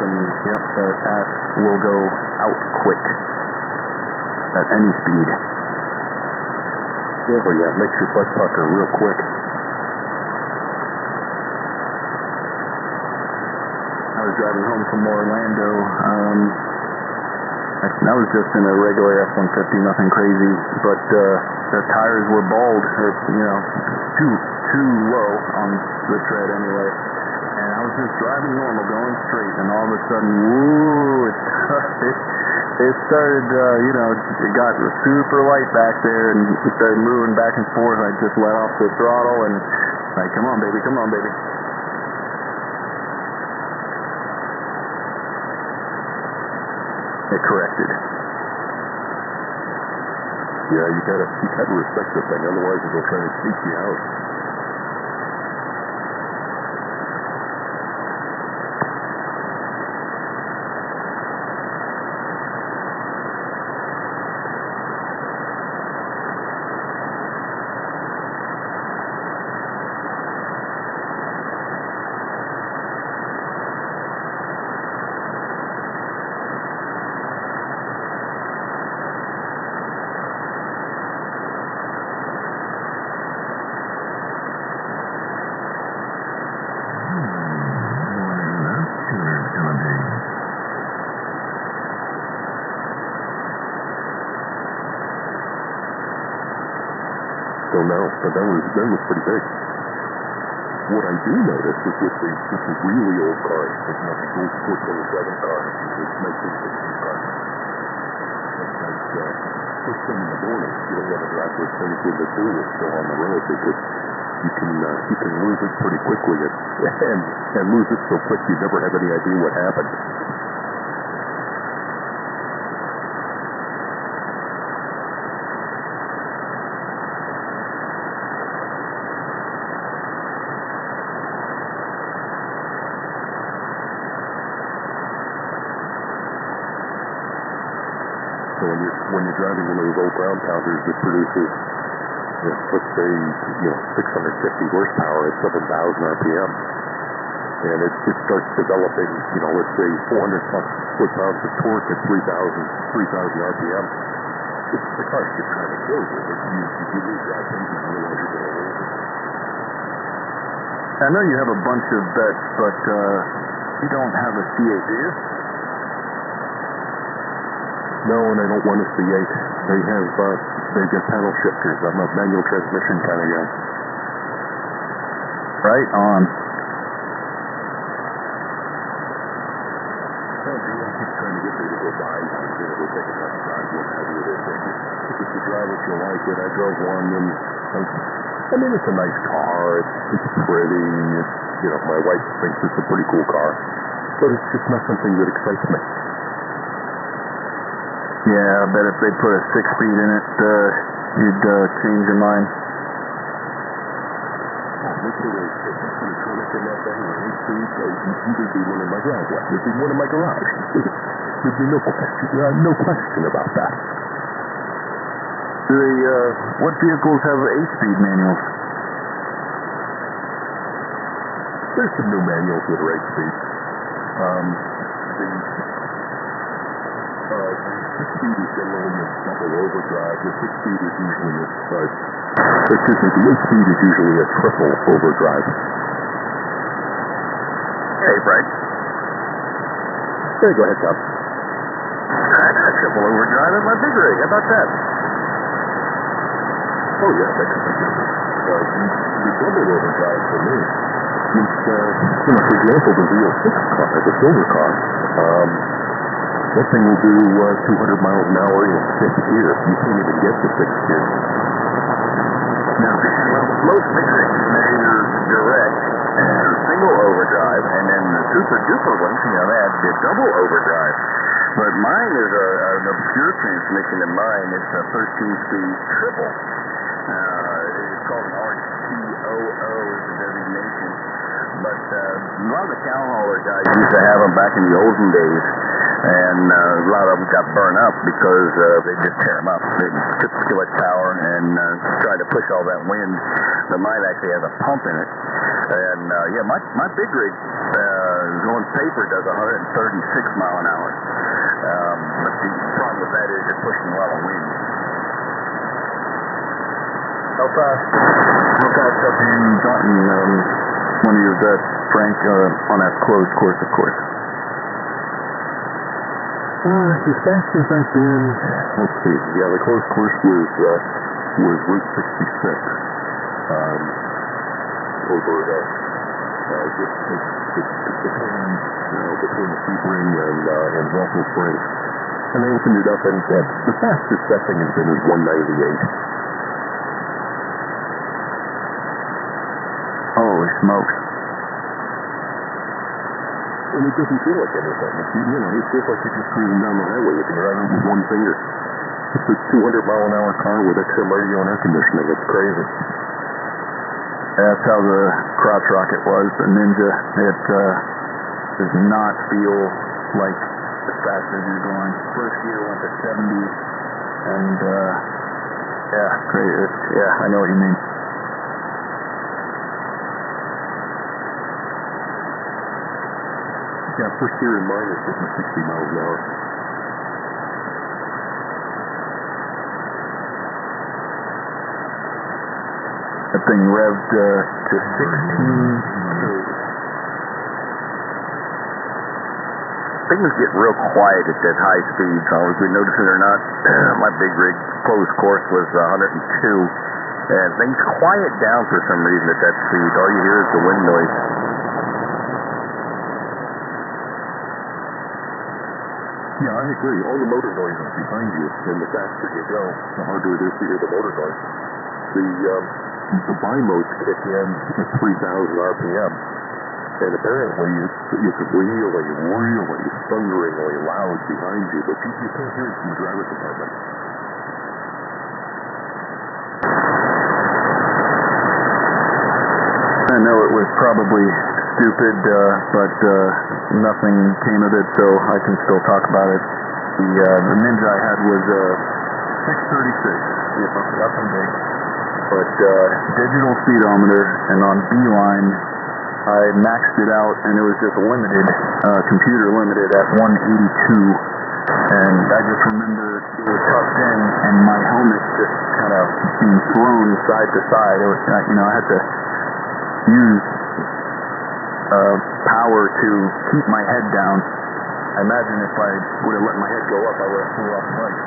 and yep, the ass will go out quick at any speed. Yeah, makes your butt pucker real quick. I was driving home from Orlando. I was just in a regular F-150, nothing crazy, but the tires were bald, or, too low on the tread anyway. And I was just driving normal, going straight, and all of a sudden, woo, it started, it got super light back there, and it started moving back and forth. I just let off the throttle, and like, come on, baby, come on, baby. It corrected. Yeah, you gotta respect the thing, otherwise it'll try to sneak you out. So no, but that was pretty big. What I do notice is with the really old cars, like the old 427 cars, the 1960s cars, sometimes first thing in the morning, you don't want to drive those things when the tool is still on the road because you can lose it pretty quickly and lose it so quick you never have any idea what happened. So when you're driving one of those old ground pounders that produces, let's say, 650 horsepower at 7,000 RPM, and it starts developing, let's say 400 foot-pounds of torque at 3,000 RPM, the car's just trying to kill you. You lose drive engine, otherwise you're going to lose it. I know you have a bunch of bets, but you don't have a C8, do you? No, and I don't want a C8. They've got paddle shifters. I'm a manual transmission kind of guy. Right on. Well, people keep trying to get me to go buy one, go take a test drive, what have you. If it's a drive that you like it, I drove one, and it's a nice car. It's pretty. My wife thinks it's a pretty cool car, but it's just not something that excites me. Yeah, I bet if they put a 6-speed in it, you'd change your mind. Oh, they put a Tronic in that thing, or an 8-speed, there'd be one in my driveway. There'd be one in my garage. There'd be no question about that. What vehicles have 8-speed manuals? There's some new manuals that are 8-speed. The 6-speed is generally a double overdrive. The 6-speed is usually the 8-speed is usually a triple overdrive. Hey, Frank. Hey, go ahead, Tom. I got a triple overdrive in my big rig. How about that? Oh, yeah, that's the double overdrive for me. For example, the V06 car, the silver car, that thing will do 200 miles an hour in 6th gear. You can't even get to 6th gear. Now, most big rigs measure direct and single overdrive, and then the super duper ones, they have the double overdrive. But mine is an obscure transmission in mine. It's a 13-speed triple. It's called an RQOO is the designation. But a lot of the cow hauler guys used to have them back in the olden days. And a lot of them got burned up because they just tear them up. They took too much power and tried to push all that wind. But mine actually has a pump in it. And my big rig on paper it does 136 mile an hour. But the problem with that is you're pushing a lot of wind. How fast have you gotten when you was at Frank on that closed course, of course? As fast as I've been, let's see, yeah, the closed course was Route 66, over between the Sebring and Russell Springs, and they opened it up, and the fastest that thing has been is 198. Holy smokes. And it doesn't feel like anything. It feels like you're just cruising down the highway with your driving with one finger. It's a 200-mile-an-hour car with XM radio and air conditioning. It's crazy. That's how the crotch rocket was. The Ninja, it does not feel like as fast as you're going. First gear went to 70, and great. I know what you mean. Yeah, first gear in mine is getting 60 miles an hour. That thing revved to 16. Things get real quiet at that high speed, fellas. We notice it or not. My big rig closed course was 102, and things quiet down for some reason at that speed. All you hear is the wind noise. Yeah, I agree. All the motor noise is behind you, and the faster you go, the harder it is to hear the motor noise. The bi-modes kick in at 3,000 RPM, and apparently it's really thunderingly loud behind you, but you can't hear it from the driver's compartment. I know it was probably stupid, but nothing came of it, so I can still talk about it. The Ninja I had was 636, nothing big, but digital speedometer, and on Beeline I maxed it out, and it was just limited, computer limited at 182, and I just remember it was tucked in, and my helmet just kind of being thrown side to side. It was, I had to use power to keep my head down. I imagine if I would have let my head go up, I would have flew off the bike.